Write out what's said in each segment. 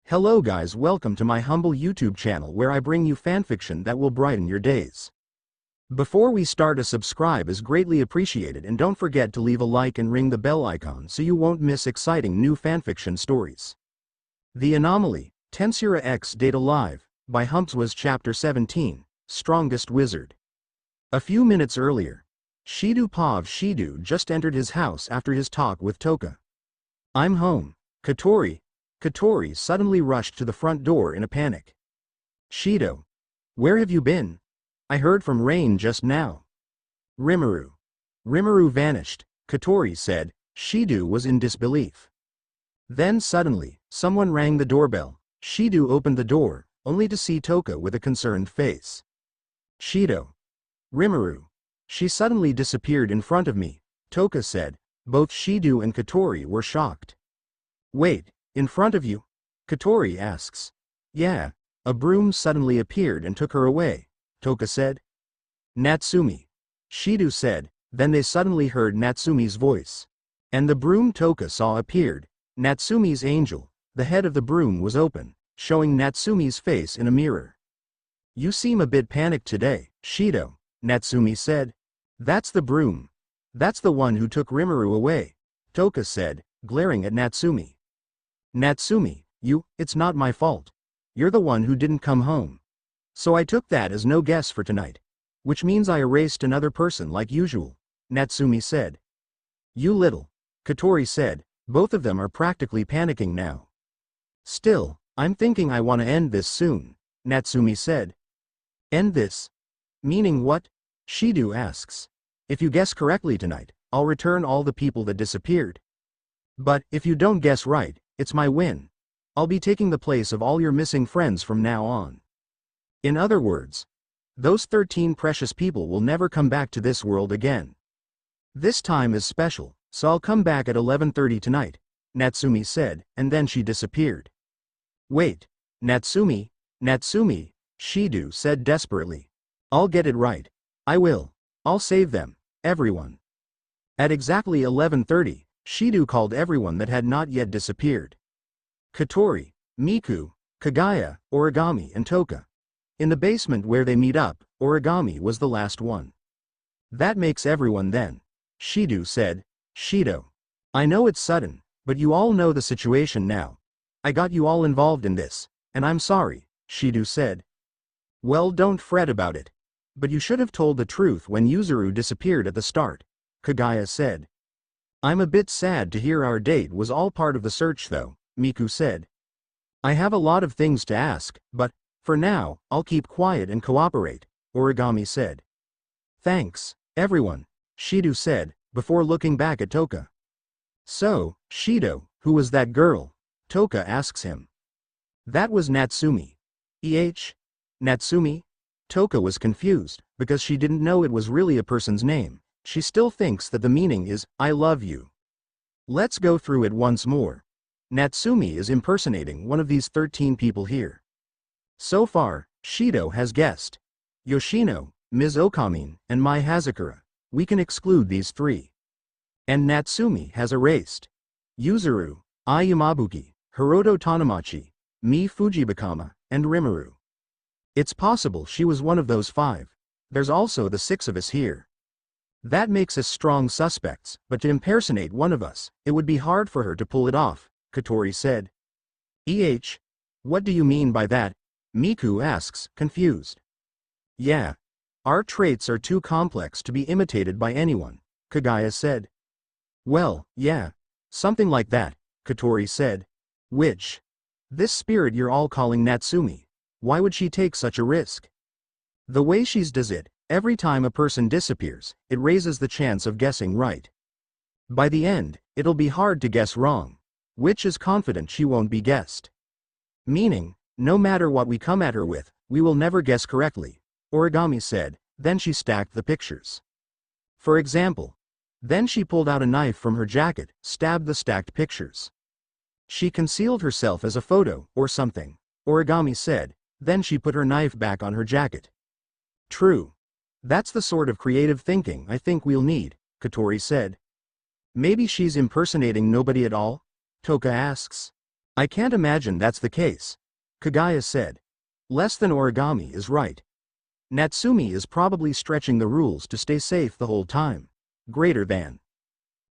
Hello guys, welcome to my humble YouTube channel where I bring you fanfiction that will brighten your days. Before we start, a subscribe is greatly appreciated, and don't forget to leave a like and ring the bell icon so you won't miss exciting new fanfiction stories. The Anomaly, TensuraXDate Alive, by Humpzwas Chapter 17, Strongest Wizard. A few minutes earlier, Ch17 just entered his house after his talk with Toka. "I'm home, Katori." Katori suddenly rushed to the front door in a panic. "Shido, where have you been? I heard from Rain just now." "Rimuru." "Rimuru vanished," Katori said. Shido was in disbelief. Then suddenly, someone rang the doorbell. Shido opened the door, only to see Toka with a concerned face. "Shido. Rimuru. She suddenly disappeared in front of me," Toka said. Both Shido and Katori were shocked. "Wait, in front of you?" Katori asks. "Yeah, a broom suddenly appeared and took her away," Toka said. "Natsumi," Shido said. Then they suddenly heard Natsumi's voice. And the broom Toka saw appeared, Natsumi's angel. The head of the broom was open, showing Natsumi's face in a mirror. "You seem a bit panicked today, Shido," Natsumi said. "That's the broom. That's the one who took Rimuru away," Toka said, glaring at Natsumi. "Natsumi, it's not my fault. You're the one who didn't come home. So I took that as no guess for tonight. Which means I erased another person like usual," Natsumi said. "You little," Katori said. Both of them are practically panicking now. "Still, I'm thinking I want to end this soon," Natsumi said. "End this? Meaning what?" Shido asks. "If you guess correctly tonight, I'll return all the people that disappeared. But if you don't guess right, it's my win. I'll be taking the place of all your missing friends from now on. In other words, those 13 precious people will never come back to this world again. This time is special, so I'll come back at 11:30 tonight," Natsumi said, and then she disappeared. "Wait, Natsumi, Shido said desperately. "I'll get it right. I will. I'll save them, everyone." At exactly 11:30, Shido called everyone that had not yet disappeared. Katori, Miku, Kagaya, Origami and Toka. In the basement where they meet up, Origami was the last one. "That makes everyone then," Shido said. "Shido. I know it's sudden, but you all know the situation now. I got you all involved in this, and I'm sorry," Shido said. "Well, don't fret about it. But you should have told the truth when Yuzuru disappeared at the start," Kagaya said. "I'm a bit sad to hear our date was all part of the search though," Miku said. "I have a lot of things to ask, but, for now, I'll keep quiet and cooperate," Origami said. "Thanks, everyone," Shido said, before looking back at Toka. "So, Shido, who was that girl?" Toka asks him. "That was Natsumi." Natsumi? Toka was confused, because she didn't know it was really a person's name. She still thinks that the meaning is, "I love you." Let's go through it once more. Natsumi is impersonating one of these 13 people here. So far, Shido has guessed Yoshino, Ms. Okamin, and Mai Hazakura. We can exclude these three. And Natsumi has erased Yuzuru, Ai Yamabuki, Hiroto Tanamachi, Mi Fujibakama, and Rimuru. It's possible she was one of those 5. There's also the 6 of us here. That makes us strong suspects, but to impersonate one of us, it would be hard for her to pull it off," Katori said. What do you mean by that?" Miku asks, confused. "Yeah. Our traits are too complex to be imitated by anyone," Kagaya said. "Well, yeah. Something like that," Katori said. "Which? This spirit you're all calling Natsumi. Why would she take such a risk? The way she does it, every time a person disappears, it raises the chance of guessing right. By the end, it'll be hard to guess wrong. Which is confident she won't be guessed. Meaning, no matter what we come at her with, we will never guess correctly," Origami said. Then she stacked the pictures. For example. Then she pulled out a knife from her jacket, stabbed the stacked pictures. "She concealed herself as a photo, or something," Origami said. Then she put her knife back on her jacket. "True. That's the sort of creative thinking I think we'll need," Katori said. "Maybe she's impersonating nobody at all?" Toka asks. I can't imagine that's the case, Kagaya said. Less than origami is right. Natsumi is probably stretching the rules to stay safe the whole time. Greater than.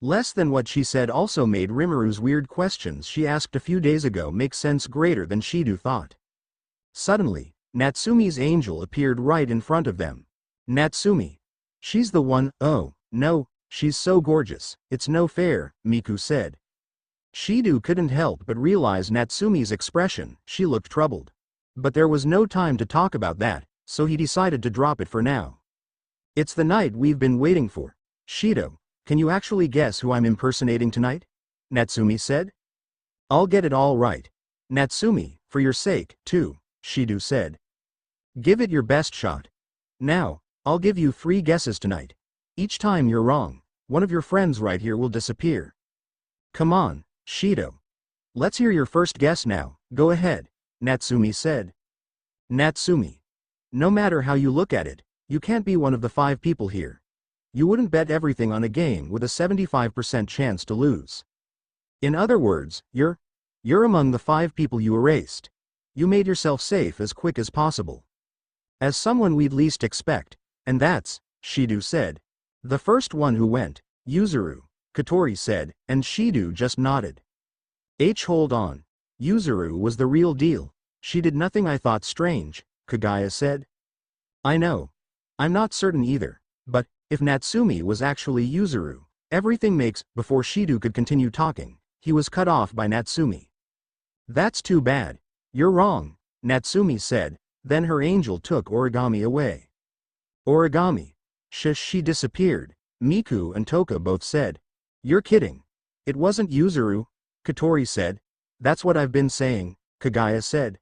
Less than what she said also made Rimuru's weird questions she asked a few days ago make sense greater than Shido thought. Suddenly, Natsumi's angel appeared right in front of them. Natsumi. She's the one. Oh, no, she's so gorgeous, it's no fair, Miku said. Shido couldn't help but realize Natsumi's expression, she looked troubled. But there was no time to talk about that, so he decided to drop it for now. It's the night we've been waiting for. Shido, can you actually guess who I'm impersonating tonight? Natsumi said. I'll get it all right. Natsumi, for your sake, too, Shido said. Give it your best shot. Now, I'll give you 3 guesses tonight. Each time you're wrong, one of your friends right here will disappear. Come on, Shido. Let's hear your first guess now, go ahead, Natsumi said. Natsumi. No matter how you look at it, you can't be one of the 5 people here. You wouldn't bet everything on a game with a 75% chance to lose. In other words, you're among the 5 people you erased. You made yourself safe as quick as possible. As someone we'd least expect, and that's, Shido said. The first one who went, Yuzuru, Katori said, and Shido just nodded. Hold on. Yuzuru was the real deal. She did nothing I thought strange, Kagaya said. I know. I'm not certain either, but if Natsumi was actually Yuzuru, everything makes. Before Shido could continue talking, he was cut off by Natsumi. That's too bad. You're wrong, Natsumi said, then her angel took origami away. Origami. She disappeared, Miku and Toka both said. You're kidding. It wasn't Yuzuru, Katori said. That's what I've been saying, Kagaya said.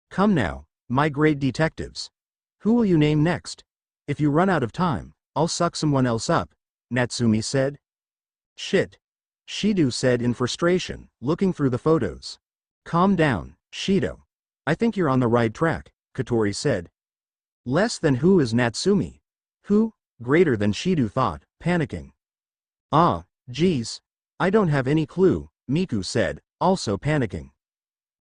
Come now, my great detectives. Who will you name next? If you run out of time, I'll suck someone else up, Natsumi said. Shit. Shido said in frustration, looking through the photos. Calm down, Shido. I think you're on the right track, Katori said. Less than who is Natsumi? Who? Greater than Shido thought, panicking. Ah, geez. I don't have any clue, Miku said, also panicking.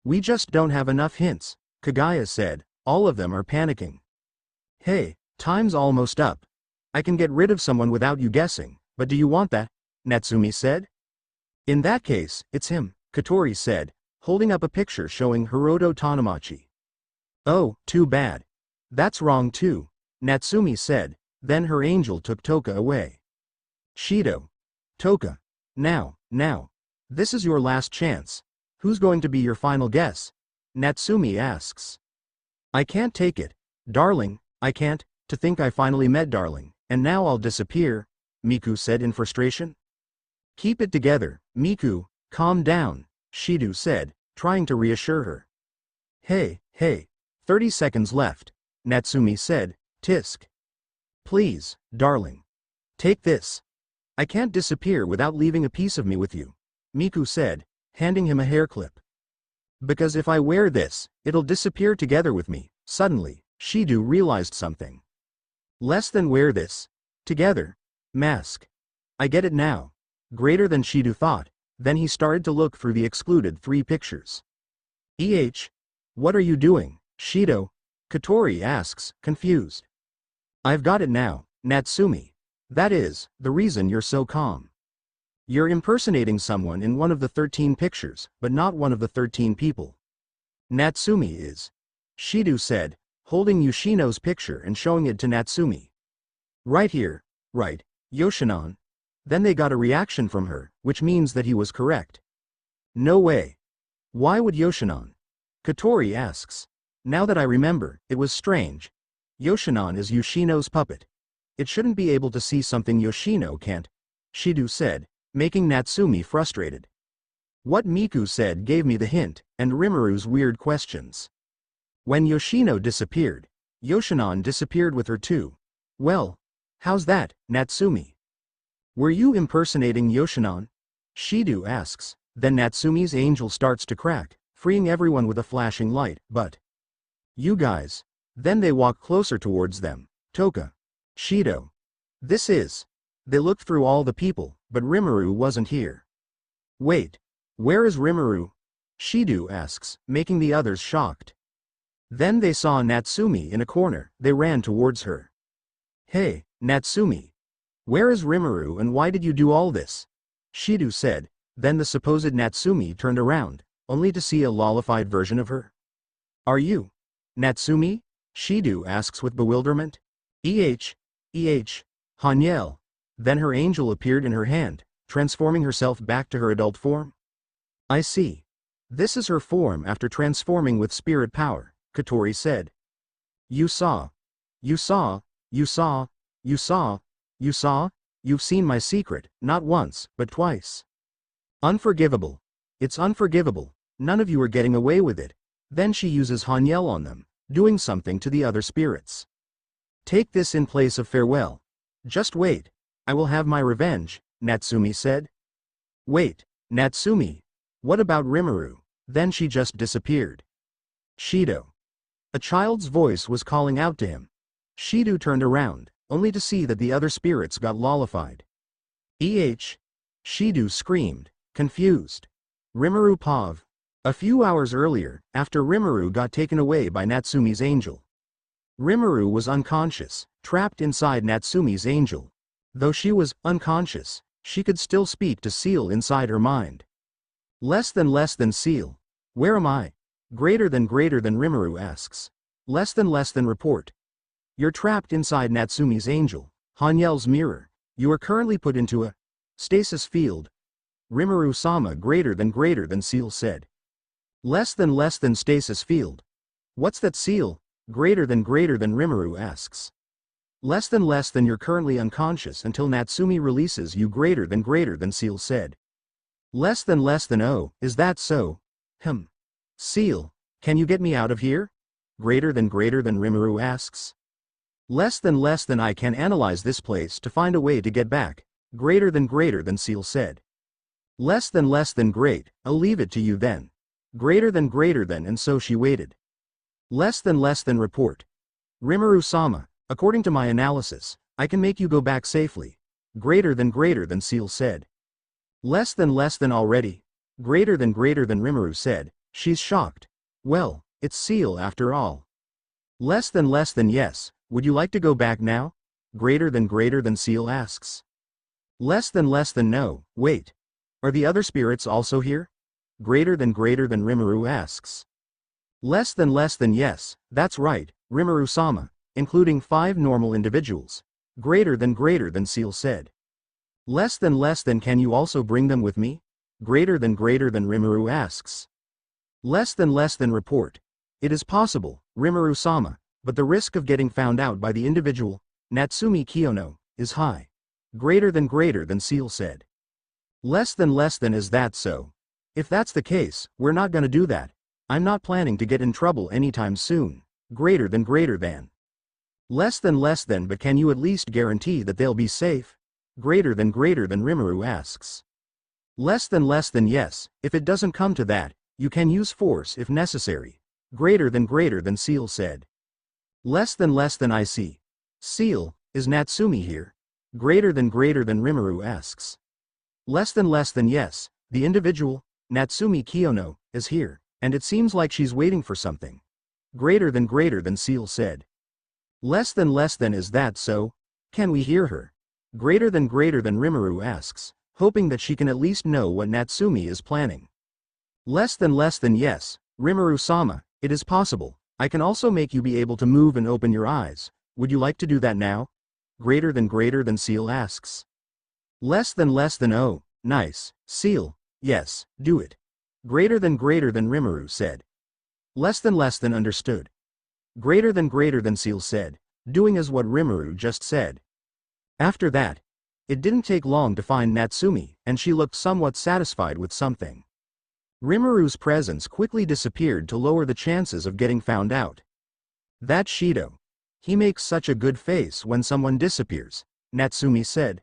We just don't have enough hints, Kagaya said, all of them are panicking. Hey, time's almost up. I can get rid of someone without you guessing, but do you want that? Natsumi said. In that case, it's him, Katori said, holding up a picture showing Hiroto Tanamachi. Oh, too bad. That's wrong too, Natsumi said, then her angel took Toka away. Shido. Toka. Now. This is your last chance. Who's going to be your final guess? Natsumi asks. I can't take it, darling, I can't. To think I finally met darling, and now I'll disappear, Miku said in frustration. Keep it together, Miku, calm down, Shido said, trying to reassure her. Hey, 30 seconds left, Natsumi said, tisk. Please, darling. Take this. I can't disappear without leaving a piece of me with you, Miku said, handing him a hair clip. Because if I wear this, it'll disappear together with me. Suddenly, Shido realized something. Less than wear this. Together. Mask. I get it now. Greater than Shido thought, then he started to look through the excluded 3 pictures. What are you doing, Shido? Katori asks, confused. I've got it now, Natsumi. That is, the reason you're so calm. You're impersonating someone in one of the 13 pictures, but not one of the 13 people. Natsumi is. Shido said, holding Yoshino's picture and showing it to Natsumi. Right here, right, Yoshinon. Then they got a reaction from her, which means that he was correct. No way. Why would Yoshinon? Katori asks. Now that I remember, it was strange. Yoshinon is Yoshino's puppet. It shouldn't be able to see something Yoshino can't, Shido said, making Natsumi frustrated. What Miku said gave me the hint, and Rimuru's weird questions. When Yoshino disappeared, Yoshinon disappeared with her too. Well, how's that, Natsumi? Were you impersonating Yoshinon? Shido asks, then Natsumi's angel starts to crack, freeing everyone with a flashing light, but... You guys. Then they walk closer towards them, Toka. Shido. This is... They looked through all the people, but Rimuru wasn't here. Wait. Where is Rimuru? Shido asks, making the others shocked. Then they saw Natsumi in a corner. They ran towards her. Hey, Natsumi. Where is Rimuru and why did you do all this? Shido said. Then the supposed Natsumi turned around, only to see a lollified version of her. Are you Natsumi? Shido asks with bewilderment. Hanyel. Then her angel appeared in her hand, transforming herself back to her adult form. I see. This is her form after transforming with spirit power, Katori said. You saw. You've seen my secret, not once, but twice. Unforgivable. It's unforgivable, none of you are getting away with it. Then she uses Hanyel on them, doing something to the other spirits. Take this in place of farewell. Just wait. I will have my revenge, Natsumi said. Wait, Natsumi. What about Rimuru? Then she just disappeared. Shido. A child's voice was calling out to him. Shido turned around, only to see that the other spirits got lollified. Shido screamed, confused. Rimuru Pav. A few hours earlier, after Rimuru got taken away by Natsumi's angel. Rimuru was unconscious, trapped inside Natsumi's angel. Though she was unconscious, she could still speak to Seal inside her mind. Less than Seal. Where am I? Greater than Rimuru asks. Less than report. You're trapped inside Natsumi's angel, Hanyel's mirror. You are currently put into a stasis field. Rimuru-sama greater than Seal said. Less than stasis field. What's that, Seal? Greater than Rimuru asks. Less than you're currently unconscious until Natsumi releases you greater than Seal said. Less than oh, is that so? Seal, can you get me out of here? Greater than Rimuru asks. Less than I can analyze this place to find a way to get back, greater than Seal said. Less than great, I'll leave it to you then. Greater than, and so she waited. Less than report. Rimuru-sama, according to my analysis, I can make you go back safely. Greater than Seal said. Less than already. Greater than Rimuru said. She's shocked. Well, it's Seal after all. Less than yes, would you like to go back now? Greater than Seal asks. Less than no, wait. Are the other spirits also here? Greater than Rimuru asks. Less than yes, that's right, Rimuru-sama, including 5 normal individuals. Greater than Seal said. Less than can you also bring them with me? Greater than Rimuru asks. Less than report. It is possible, Rimuru-sama, but the risk of getting found out by the individual, Natsumi Kiyono, is high. Greater than Seal said. Less than is that so? If that's the case, we're not gonna do that. I'm not planning to get in trouble anytime soon. Greater than. Less than, but can you at least guarantee that they'll be safe? Greater than Rimuru asks. Less than yes, if it doesn't come to that, you can use force if necessary. Greater than Seal said. Less than I see. Seal, is Natsumi here? Greater than Rimuru asks. Less than yes, the individual, Natsumi Kiyono, is here, and it seems like she's waiting for something. Greater than Seal said. Less than is that so? Can we hear her? Greater than Rimuru asks, hoping that she can at least know what Natsumi is planning. Less than yes, Rimuru-sama, it is possible. I can also make you be able to move and open your eyes. Would you like to do that now? Greater than Seal asks. Less than oh, nice, Seal, yes, do it. Greater than Rimuru said. Less than understood. Greater than Seal said, doing as what Rimuru just said. After that, it didn't take long to find Natsumi, and she looked somewhat satisfied with something. Rimuru's presence quickly disappeared to lower the chances of getting found out. That Shido. He makes such a good face when someone disappears, Natsumi said.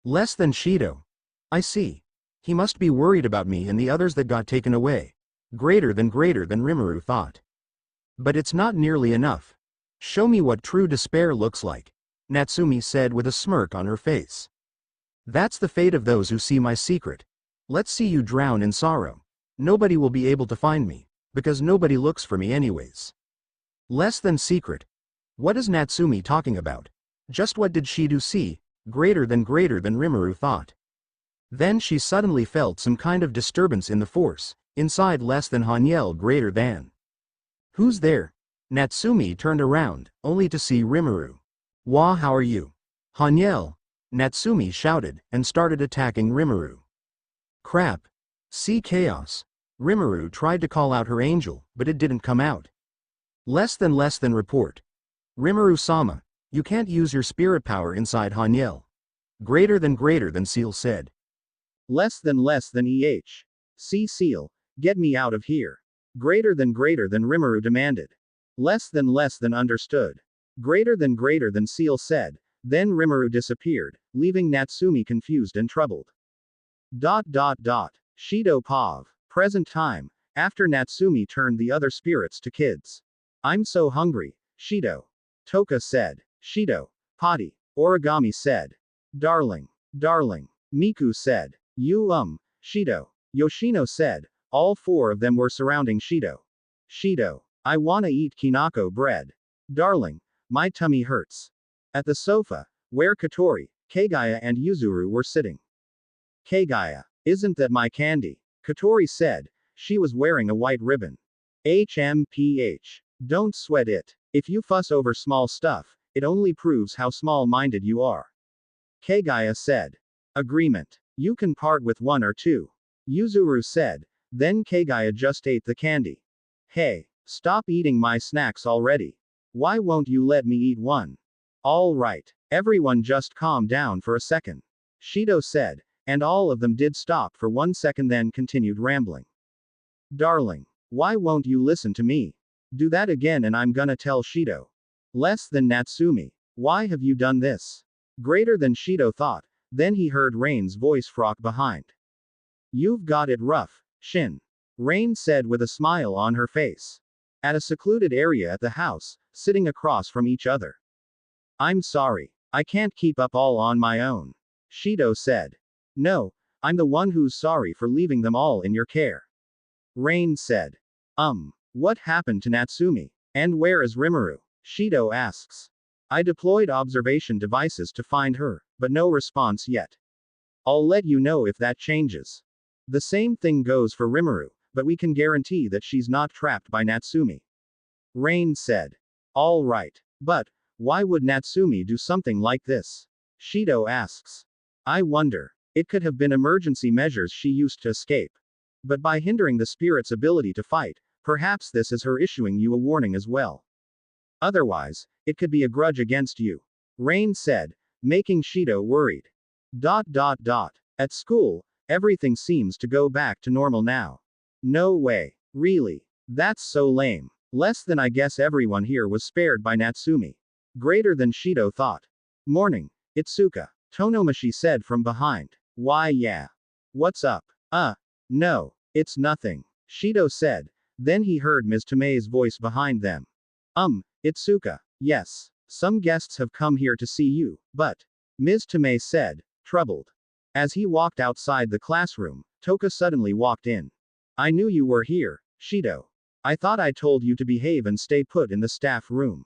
Less than Shido. I see. He must be worried about me and the others that got taken away. Greater than Rimuru thought. But it's not nearly enough. Show me what true despair looks like, Natsumi said with a smirk on her face. That's the fate of those who see my secret. Let's see you drown in sorrow. Nobody will be able to find me, because nobody looks for me anyways. Less than secret. What is Natsumi talking about? Just what did Shido see? Greater than Rimuru thought. Then she suddenly felt some kind of disturbance in the force, inside less than Hanyel greater than. Who's there? Natsumi turned around, only to see Rimuru. Wah, how are you? Hanyel! Natsumi shouted, and started attacking Rimuru. Crap. See chaos. Rimuru tried to call out her angel, but it didn't come out. Less than report. Rimuru-sama, you can't use your spirit power inside Hanyel. Greater than Seal said. Less than EH. See Seal, get me out of here. Greater than Rimuru demanded. Less than understood. Greater than Seal said, then Rimuru disappeared, leaving Natsumi confused and troubled. Shido Pav. Present time, after Natsumi turned the other spirits to kids. I'm so hungry, Shido. Toka said. Shido. Potty. Origami said. Darling. Miku said. Shido. Yoshino said. All four of them were surrounding Shido. Shido. I wanna eat kinako bread. Darling. My tummy hurts. At the sofa, where Katori, Kagaya and Yuzuru were sitting. Kagaya. Isn't that my candy? Katori said. She was wearing a white ribbon. HMPH. Don't sweat it. If you fuss over small stuff, it only proves how small-minded you are. Kagaya said. Agreement. You can part with one or two. Yuzuru said. Then Kagaya just ate the candy. Hey, stop eating my snacks already. Why won't you let me eat one? All right. Everyone just calm down for a second. Shido said, and all of them did stop for 1 second then continued rambling. Darling. Why won't you listen to me? Do that again and I'm gonna tell Shido. Less than Natsumi. Why have you done this? Greater than Shido thought, then he heard Rain's voice frog behind. You've got it rough, Shin. Rain said with a smile on her face. At a secluded area at the house, sitting across from each other. I'm sorry. I can't keep up all on my own. Shido said. No, I'm the one who's sorry for leaving them all in your care. Rain said. What happened to Natsumi? And where is Rimuru? Shido asks. I deployed observation devices to find her, but no response yet. I'll let you know if that changes. The same thing goes for Rimuru, but we can guarantee that she's not trapped by Natsumi. Rain said. All right. But, why would Natsumi do something like this? Shido asks. I wonder. It could have been emergency measures she used to escape. But by hindering the spirit's ability to fight, perhaps this is her issuing you a warning as well. Otherwise, it could be a grudge against you. Rain said, making Shido worried. At school, everything seems to go back to normal now. No way. Really? That's so lame. Less than I guess everyone here was spared by Natsumi. Greater than Shido thought. Morning, Itsuka. Tonomachi said from behind. Why yeah. What's up? No, it's nothing. Shido said. Then he heard Ms. Tomei's voice behind them. Itsuka. Yes. Some guests have come here to see you, but. Ms. Tomei said, troubled. As he walked outside the classroom, Toka suddenly walked in. I knew you were here, Shido. I thought I told you to behave and stay put in the staff room.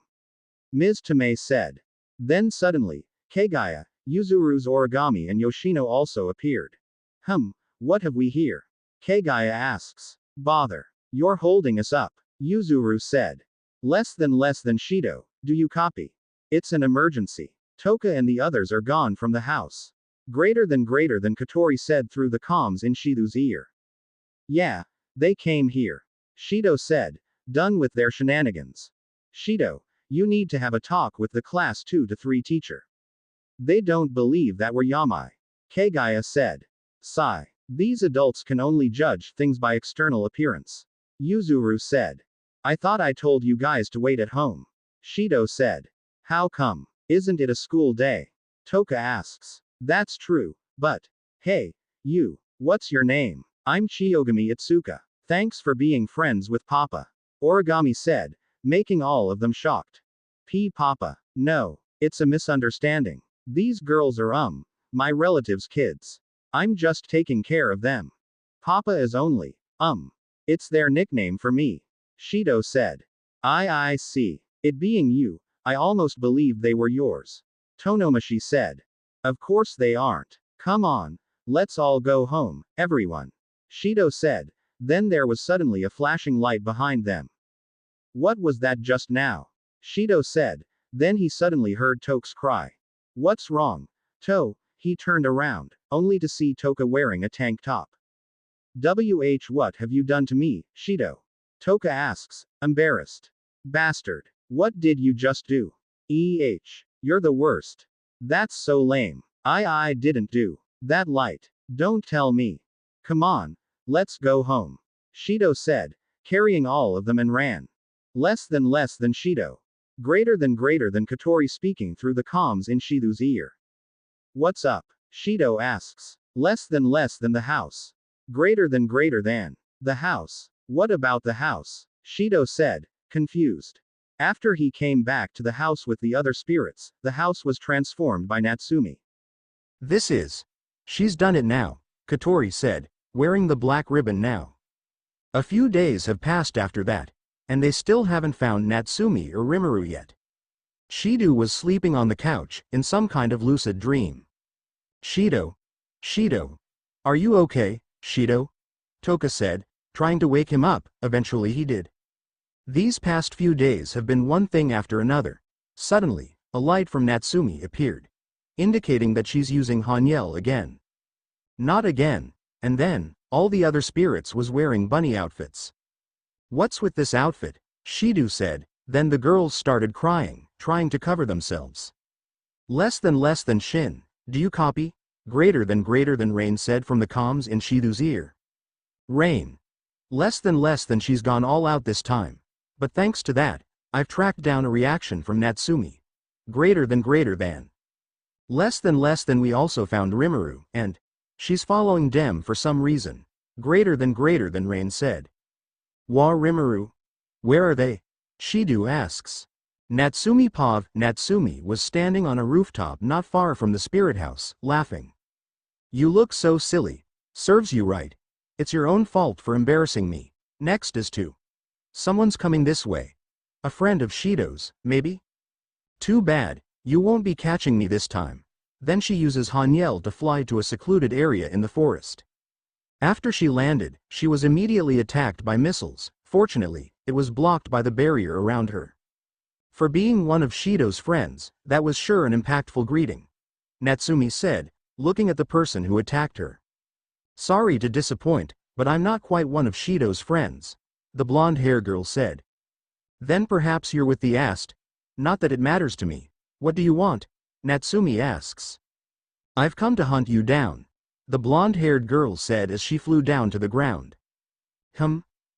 Ms. Tomei said. Then suddenly, Kagaya, Yuzuru's Origami and Yoshino also appeared. What have we here? Kagaya asks. Bother. You're holding us up. Yuzuru said. Less than Shido, do you copy? It's an emergency. Toka and the others are gone from the house. Greater than Katori said through the comms in Shido's ear. Yeah, they came here. Shido said, done with their shenanigans. Shido, you need to have a talk with the class 2 to 3 teacher. They don't believe that we're Yamai. Kagaya said. Sigh. These adults can only judge things by external appearance. Yuzuru said. I thought I told you guys to wait at home. Shido said. How come? Isn't it a school day? Toka asks. That's true, but. Hey, you. What's your name? I'm Chiyogami Itsuka. Thanks for being friends with Papa. Origami said, making all of them shocked. Papa. No. It's a misunderstanding. These girls are my relative's kids. I'm just taking care of them. Papa is only It's their nickname for me. Shido said. I see. It being you, I almost believed they were yours. Tonomachi said. Of course they aren't. Come on. Let's all go home, everyone. Shido said. Then there was suddenly a flashing light behind them. What was that just now? Shido said. Then he suddenly heard Toka's cry. What's wrong? He turned around, only to see Toka wearing a tank top. What have you done to me, Shido? Toka asks, embarrassed. Bastard. What did you just do? You're the worst. That's so lame. I didn't do that light. Don't tell me. Come on. Let's go home. Shido said, carrying all of them and ran. Less than Shido. Greater than Katori speaking through the comms in Shido's ear. What's up? Shido asks. Less than the house. Greater than the house. What about the house? Shido said, confused. After he came back to the house with the other spirits, the house was transformed by Natsumi. She's done it now, Katori said, wearing the black ribbon now. A few days have passed after that, and they still haven't found Natsumi or Rimuru yet. Shido was sleeping on the couch, in some kind of lucid dream. Shido, are you okay, Shido? Toka said, trying to wake him up. Eventually he did. These past few days have been one thing after another. Suddenly, a light from Natsumi appeared, indicating that she's using Hanyel again. Not again, and then, all the other spirits was wearing bunny outfits. What's with this outfit? Shido said, then the girls started crying, trying to cover themselves. Less than Shin, do you copy? Greater than Rain said from the comms in Shido's ear. Rain. Less than she's gone all out this time. But thanks to that, I've tracked down a reaction from Natsumi. Greater than. Less than we also found Rimuru, and she's following them for some reason. Greater than Rain said. Rimuru? Where are they? Shido asks. Natsumi was standing on a rooftop not far from the spirit house, laughing. You look so silly. Serves you right. It's your own fault for embarrassing me. Next is to. Someone's coming this way. A friend of Shido's, maybe? Too bad, you won't be catching me this time. Then she uses Hanyel to fly to a secluded area in the forest. After she landed, she was immediately attacked by missiles. Fortunately, it was blocked by the barrier around her. For being one of Shido's friends, that was sure an impactful greeting. Natsumi said, looking at the person who attacked her. Sorry to disappoint, but I'm not quite one of Shido's friends, the blonde-haired girl said. Then perhaps you're with the Ast? Not that it matters to me. What do you want? Natsumi asks. I've come to hunt you down, the blonde-haired girl said as she flew down to the ground.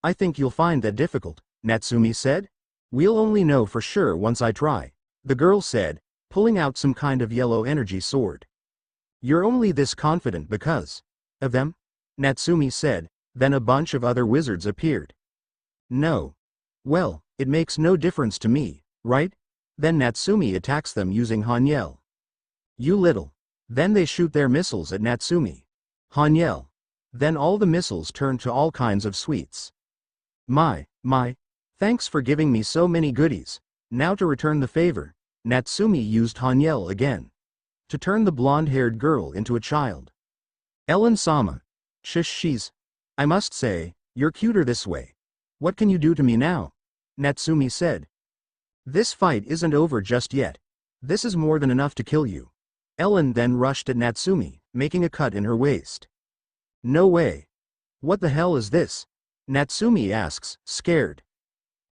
I think you'll find that difficult, Natsumi said. We'll only know for sure once I try, the girl said, pulling out some kind of yellow energy sword. You're only this confident because of them? Natsumi said, then a bunch of other wizards appeared. No. Well, it makes no difference to me, right? Then Natsumi attacks them using Hanyel. You little. Then they shoot their missiles at Natsumi. Hanyel. Then all the missiles turn to all kinds of sweets. My. Thanks for giving me so many goodies. Now to return the favor, Natsumi used Hanyel again. To turn the blonde-haired girl into a child. Ellen-sama. She's. I must say, you're cuter this way. What can you do to me now? Natsumi said. This fight isn't over just yet. This is more than enough to kill you. Ellen then rushed at Natsumi, making a cut in her waist. No way. What the hell is this? Natsumi asks, scared.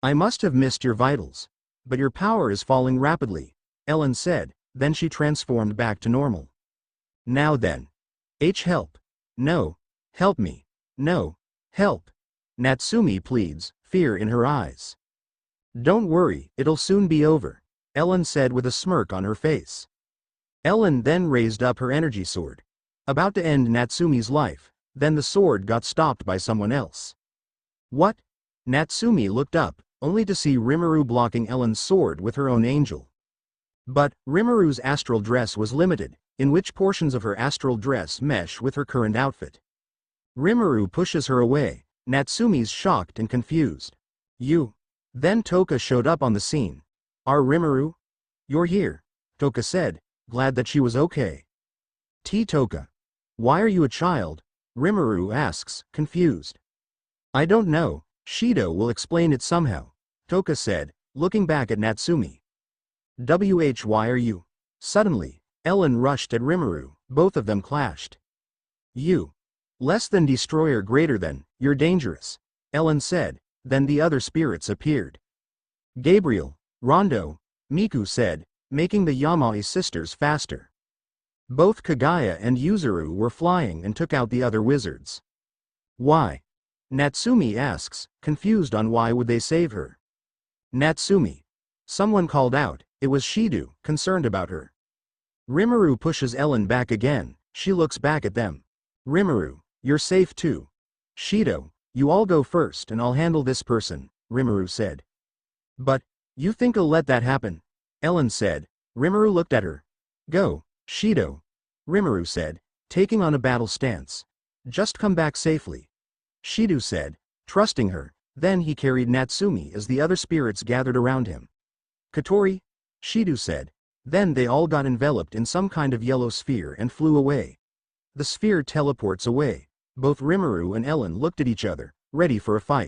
I must have missed your vitals. But your power is falling rapidly, Ellen said, then she transformed back to normal. Now then. Help. No. Help me. No. Help. Natsumi pleads, fear in her eyes. Don't worry, it'll soon be over, Ellen said with a smirk on her face. Ellen then raised up her energy sword. About to end Natsumi's life, then the sword got stopped by someone else. What? Natsumi looked up, only to see Rimuru blocking Ellen's sword with her own angel. But, Rimuru's astral dress was limited, in which portions of her astral dress mesh with her current outfit. Rimuru pushes her away, Natsumi's shocked and confused. You. Then Toka showed up on the scene. Are Rimuru? You're here, Toka said, glad that she was okay. Toka. Why are you a child? Rimuru asks, confused. I don't know, Shido will explain it somehow, Toka said, looking back at Natsumi. Why are you? Suddenly, Ellen rushed at Rimuru, both of them clashed. You. Less than destroyer greater than, you're dangerous, Ellen said, then the other spirits appeared. Gabriel, Rondo, Miku said, making the Yamae sisters faster. Both Kagaya and Yuzuru were flying and took out the other wizards. Why? Natsumi asks, confused on why would they save her. Natsumi. Someone called out, it was Shido, concerned about her. Rimuru pushes Ellen back again, she looks back at them. Rimuru, you're safe too. Shido, you all go first and I'll handle this person, Rimuru said. But, you think I'll let that happen? Ellen said. Rimuru looked at her. Go, Shido. Rimuru said, taking on a battle stance. Just come back safely. Shido said, trusting her, then he carried Natsumi as the other spirits gathered around him. Katori? Shido said. Then they all got enveloped in some kind of yellow sphere and flew away. The sphere teleports away. Both Rimuru and Ellen looked at each other, ready for a fight.